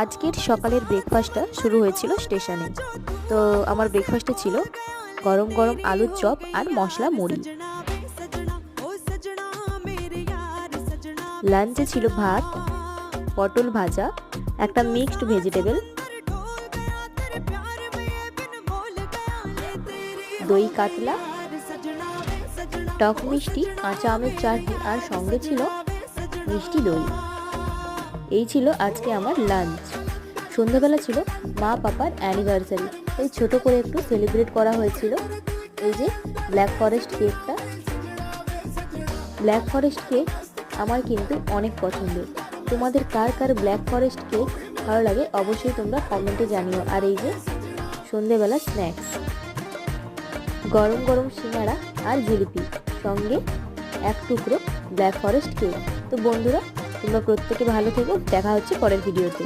আজকের সকালের ব্রেকফাস্টটা শুরু হয়েছিল স্টেশনে। তো আমার ব্রেকফাস্টে ছিল গরম গরম আলুর চপ আর মশলা মুড়ি। লাঞ্চে ছিল ভাত, পটল ভাজা, একটা মিক্সড ভেজিটেবল, দই কাতলা, টক মিষ্টি, কাঁচা আমের চাটনি আর সঙ্গে ছিল মিষ্টি দই। এই ছিল আজকে আমার লাঞ্চ। সন্ধ্যাবেলা ছিল মা পাপার অ্যানিভার্সারি, এই ছোট করে একটু সেলিব্রেট করা হয়েছিল। এই যে ব্ল্যাক ফরেস্ট কেকটা, ব্ল্যাক ফরেস্ট কেক আমার কিন্তু অনেক পছন্দের। তোমাদের কার কার ব্ল্যাক ফরেস্ট কেক ভালো লাগে অবশ্যই তোমরা কমেন্টে জানিও। আর এই যে সন্ধ্যেবেলা স্ন্যাক্স, গরম গরম সিঙ্গাড়া আর জিলিপি, সঙ্গে এক টুকরো ব্ল্যাক ফরেস্ট কেক। তো বন্ধুরা, তোমরা প্রত্যেকে ভালো থেকো, দেখা হচ্ছে পরের ভিডিওতে।